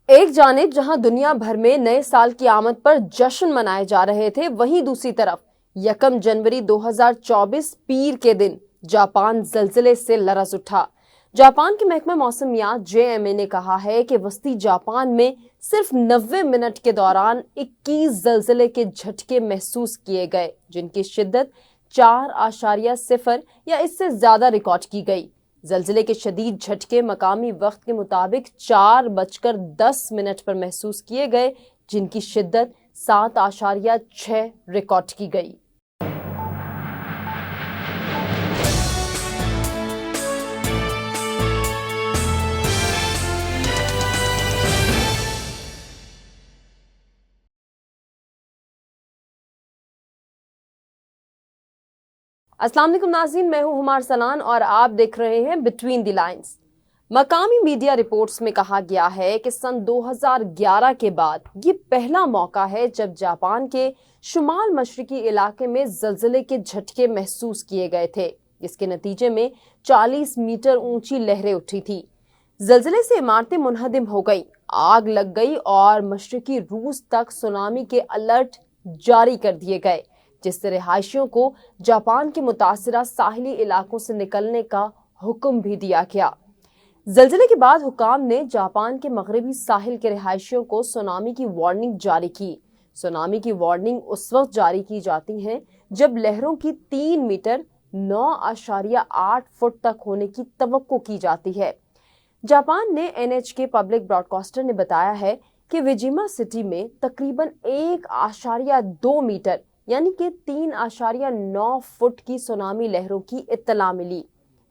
ایک جانب جہاں دنیا بھر میں نئے سال کی آمد پر جشن منائے جا رہے تھے، وہیں دوسری طرف 1 جنوری 2024 پیر کے دن جاپان زلزلے سے لرز اٹھا۔ جاپان کے محکمہ موسمیات JMA نے کہا ہے کہ وسطی جاپان میں صرف 90 منٹ کے دوران 21 زلزلے کے جھٹکے محسوس کیے گئے، جن کی شدت 4.0 یا اس سے زیادہ ریکارڈ کی گئی۔ زلزلے کے شدید جھٹکے مقامی وقت کے مطابق 4:10 پر محسوس کیے گئے، جن کی شدت 7.6 ریکارڈ کی گئی۔ السلام علیکم ناظرین، میں ہوں ہمار سنان اور آپ دیکھ رہے ہیں بٹوین دی لائنز۔ مقامی میڈیا رپورٹس میں کہا گیا ہے کہ سن 2011 کے بعد یہ پہلا موقع ہے جب جاپان کے شمال مشرقی علاقے میں زلزلے کے جھٹکے محسوس کیے گئے تھے، جس کے نتیجے میں 40 میٹر اونچی لہریں اٹھی تھی۔ زلزلے سے عمارتیں منہدم ہو گئیں، آگ لگ گئی اور مشرقی روس تک سونامی کے الرٹ جاری کر دیے گئے، جس سے رہائشیوں کو جاپان کے متاثرہ ساحلی علاقوں سے نکلنے کا حکم بھی دیا گیا۔ زلزلے کے بعد حکام نے جاپان کے مغربی ساحل کے رہائشیوں کو سونامی کی وارننگ جاری کی۔ سونامی کی وارننگ اس وقت جاری کی جاتی ہیں جب لہروں کی 3 میٹر 9.8 فٹ تک ہونے کی توقع کی جاتی ہے۔ جاپان نے NHK پبلک براڈ کاسٹر نے بتایا ہے کہ وجیما سٹی میں تقریباً 1.2 میٹر یعنی کہ 3.9 فٹ کی سونامی لہروں کی اطلاع ملی۔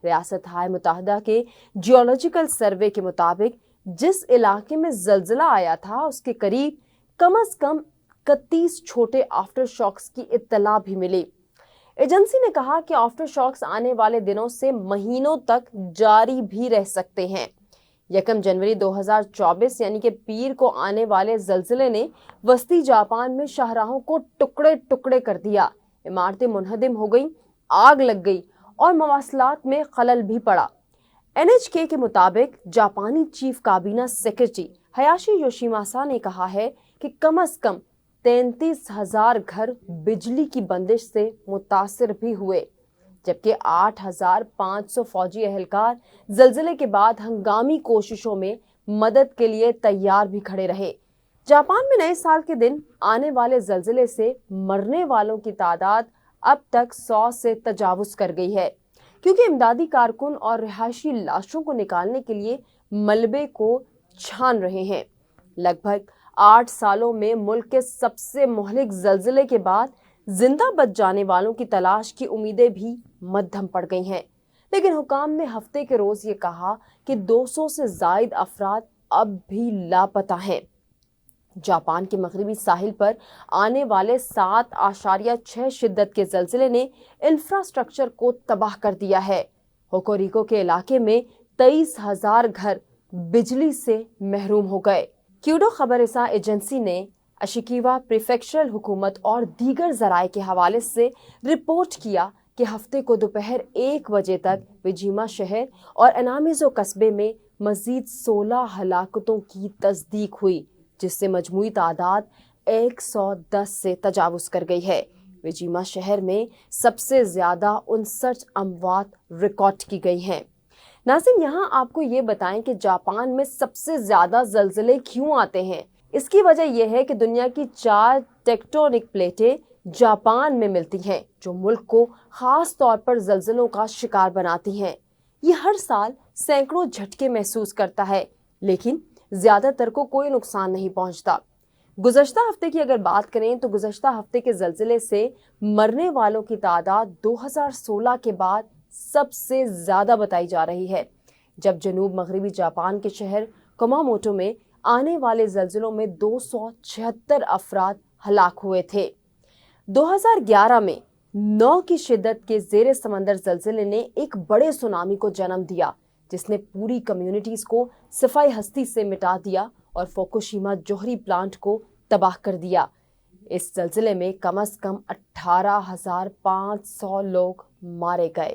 ریاستہائے متحدہ کے جیولوجیکل سروے کے مطابق جس علاقے میں زلزلہ آیا تھا اس کے قریب کم از کم 31 چھوٹے آفٹر شاکس کی اطلاع بھی ملی۔ ایجنسی نے کہا کہ آفٹر شاکس آنے والے دنوں سے مہینوں تک جاری بھی رہ سکتے ہیں۔ 1 جنوری 2024 یعنی کہ پیر کو آنے والے زلزلے نے وسطی جاپان میں شاہراہوں کو ٹکڑے ٹکڑے کر دیا، عمارتیں منہدم ہو گئیں، آگ لگ گئی اور مواصلات میں خلل بھی پڑا۔ NHK کے مطابق جاپانی چیف کابینہ سیکرٹری ہیاشی یوشیماسا نے کہا ہے کہ کم از کم 33,000 گھر بجلی کی بندش سے متاثر بھی ہوئے، جبکہ 8,500 فوجی اہلکار زلزلے کے بعد ہنگامی کوششوں میں مدد کے لیے تیار بھی کھڑے رہے۔ جاپان میں نئے سال کے دن آنے والے زلزلے سے مرنے والوں کی تعداد اب تک 100 سے تجاوز کر گئی ہے، کیونکہ امدادی کارکن اور رہائشی لاشوں کو نکالنے کے لیے ملبے کو چھان رہے ہیں۔ لگ بھگ 8 سالوں میں ملک کے سب سے مہلک زلزلے کے بعد زندہ بچ جانے والوں کی تلاش کی امیدیں بھی مدھم پڑ گئی ہیں، لیکن حکام نے ہفتے کے روز یہ کہا کہ 200 سے زائد افراد اب بھی لاپتہ ہیں۔ جاپان کے مغربی ساحل پر آنے والے 7.6 شدت کے زلزلے نے انفراسٹرکچر کو تباہ کر دیا ہے۔ ہوکوریکو کے علاقے میں 23,000 گھر بجلی سے محروم ہو گئے۔ کیوڈو خبر رساں ایجنسی نے اشیکاوا پریفیکچرل حکومت اور دیگر ذرائع کے حوالے سے رپورٹ کیا کہ ہفتے کو دوپہر 1 بجے تک وجیما شہر اور انامیزو قصبے میں مزید 16 ہلاکتوں کی تصدیق ہوئی، جس سے مجموعی تعداد 110 سے تجاوز کر گئی ہے۔ وجیما شہر میں سب سے زیادہ 59 اموات ریکارڈ کی گئی ہیں۔ ناظرین، یہاں آپ کو یہ بتائیں کہ جاپان میں سب سے زیادہ زلزلے کیوں آتے ہیں۔ اس کی وجہ یہ ہے کہ دنیا کی 4 ٹیکٹونک پلیٹیں جاپان میں ملتی ہیں، جو ملک کو خاص طور پر زلزلوں کا شکار بناتی ہیں۔ یہ ہر سال سینکڑوں جھٹکے محسوس کرتا ہے، لیکن زیادہ تر کو کوئی نقصان نہیں پہنچتا۔ گزشتہ ہفتے کی اگر بات کریں تو گزشتہ ہفتے کے زلزلے سے مرنے والوں کی تعداد 2016 کے بعد سب سے زیادہ بتائی جا رہی ہے، جب جنوب مغربی جاپان کے شہر کماموٹو میں آنے والے زلزلوں میں 276 افراد ہلاک ہوئے تھے۔ 2011 میں 9 کی شدت کے زیر سمندر زلزلے نے ایک بڑے سونامی کو جنم دیا، جس نے پوری کمیونٹیز کو صفائی ہستی سے مٹا دیا اور فوکوشیما جوہری پلانٹ کو تباہ کر دیا۔ اس زلزلے میں کم از کم 18,500 لوگ مارے گئے۔